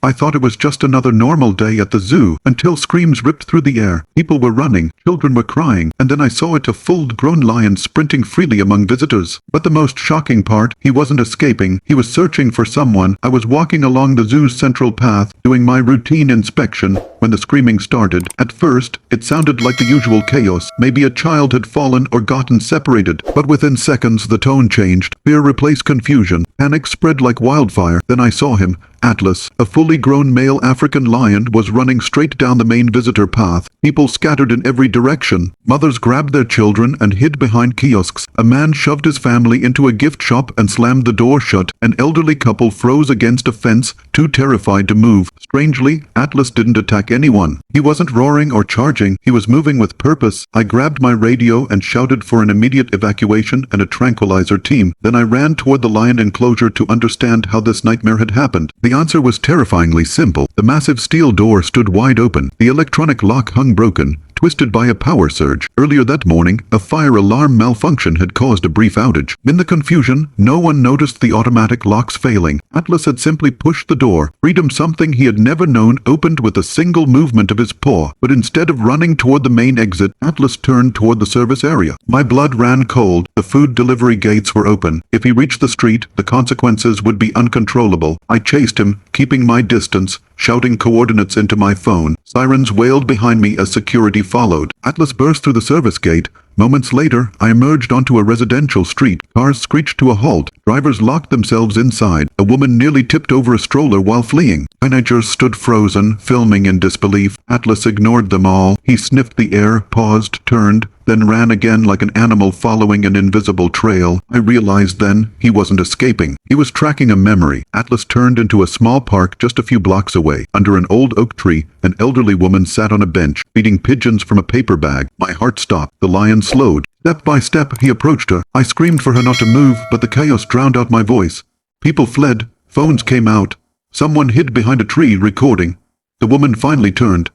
I thought it was just another normal day at the zoo, until screams ripped through the air. People were running, children were crying, and then I saw it, a full-grown lion sprinting freely among visitors. But the most shocking part, he wasn't escaping, he was searching for someone. I was walking along the zoo's central path, doing my routine inspection, when the screaming started. At first, it sounded like the usual chaos. Maybe a child had fallen or gotten separated. But within seconds, the tone changed. Fear replaced confusion. Panic spread like wildfire. Then I saw him. Atlas, a fully grown male African lion, was running straight down the main visitor path. People scattered in every direction. Mothers grabbed their children and hid behind kiosks. A man shoved his family into a gift shop and slammed the door shut. An elderly couple froze against a fence, too terrified to move. Strangely, Atlas didn't attack anyone. He wasn't roaring or charging. He was moving with purpose. I grabbed my radio and shouted for an immediate evacuation and a tranquilizer team. Then I ran toward the lion enclosure to understand how this nightmare had happened. The answer was terrifyingly simple. The massive steel door stood wide open. The electronic lock hung broken, twisted by a power surge. Earlier that morning, a fire alarm malfunction had caused a brief outage. In the confusion, no one noticed the automatic locks failing. Atlas had simply pushed the door. Freedom, something he had never known, opened with a single movement of his paw. But instead of running toward the main exit, Atlas turned toward the service area. My blood ran cold. The food delivery gates were open. If he reached the street, the consequences would be uncontrollable. I chased him, keeping my distance, shouting coordinates into my phone. Sirens wailed behind me as security followed. Atlas burst through the service gate. Moments later, I emerged onto a residential street. Cars screeched to a halt. Drivers locked themselves inside. A woman nearly tipped over a stroller while fleeing. Teenagers stood frozen, filming in disbelief. Atlas ignored them all. He sniffed the air, paused, turned, then ran again like an animal following an invisible trail. I realized then he wasn't escaping. He was tracking a memory. Atlas turned into a small park just a few blocks away. Under an old oak tree, an elderly woman sat on a bench, feeding pigeons from a paper bag. My heart stopped. The lion slowed. Step by step, he approached her. I screamed for her not to move, but the chaos drowned out my voice. People fled. Phones came out. Someone hid behind a tree, recording. The woman finally turned.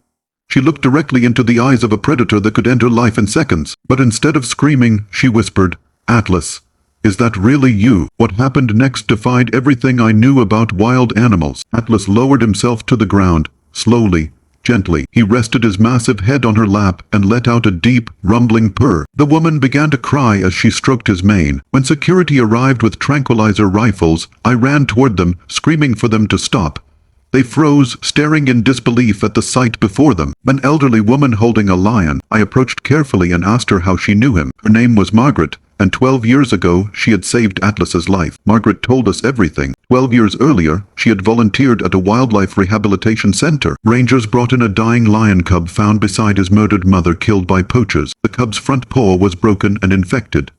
She looked directly into the eyes of a predator that could end her life in seconds. But instead of screaming, she whispered, "Atlas, is that really you?" What happened next defied everything I knew about wild animals. Atlas lowered himself to the ground, slowly, gently. He rested his massive head on her lap and let out a deep, rumbling purr. The woman began to cry as she stroked his mane. When security arrived with tranquilizer rifles, I ran toward them, screaming for them to stop. They froze, staring in disbelief at the sight before them. An elderly woman holding a lion. I approached carefully and asked her how she knew him. Her name was Margaret, and 12 years ago she had saved Atlas's life. Margaret told us everything. 12 years earlier, she had volunteered at a wildlife rehabilitation center. Rangers brought in a dying lion cub found beside his murdered mother, killed by poachers. The cub's front paw was broken and infected.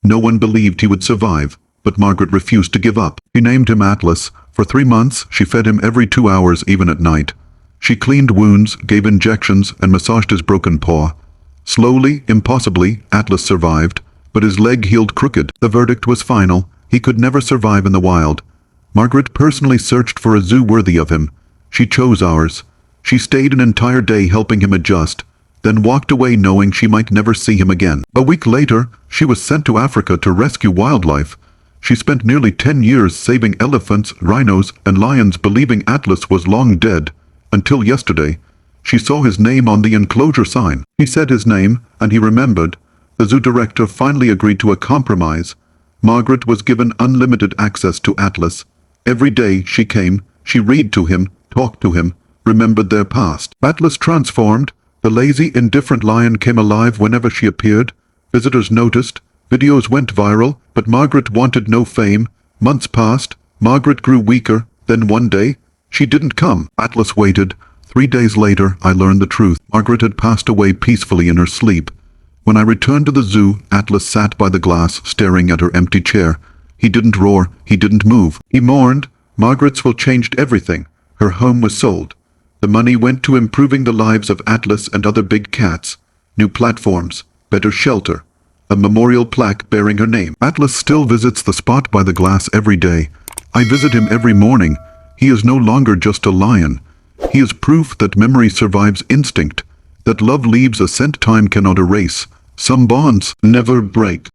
No one believed he would survive, but Margaret refused to give up. She named him Atlas. For 3 months, she fed him every 2 hours, even at night. She cleaned wounds, gave injections, and massaged his broken paw. Slowly, impossibly, Atlas survived, but his leg healed crooked. The verdict was final. He could never survive in the wild. Margaret personally searched for a zoo worthy of him. She chose ours. She stayed an entire day helping him adjust, then walked away knowing she might never see him again. A week later, she was sent to Africa to rescue wildlife. She spent nearly 10 years saving elephants, rhinos, and lions, believing Atlas was long dead. Until yesterday, she saw his name on the enclosure sign. He said his name, and he remembered. The zoo director finally agreed to a compromise. Margaret was given unlimited access to Atlas. Every day she came, she read to him, talked to him, remembered their past. Atlas transformed. The lazy, indifferent lion came alive whenever she appeared. Visitors noticed. Videos went viral, but Margaret wanted no fame. Months passed. Margaret grew weaker. Then one day, she didn't come. Atlas waited. 3 days later, I learned the truth. Margaret had passed away peacefully in her sleep. When I returned to the zoo, Atlas sat by the glass, staring at her empty chair. He didn't roar. He didn't move. He mourned. Margaret's will changed everything. Her home was sold. The money went to improving the lives of Atlas and other big cats. New platforms, better shelter, a memorial plaque bearing her name. Atlas still visits the spot by the glass every day. I visit him every morning. He is no longer just a lion. He is proof that memory survives instinct, that love leaves a scent time cannot erase. Some bonds never break.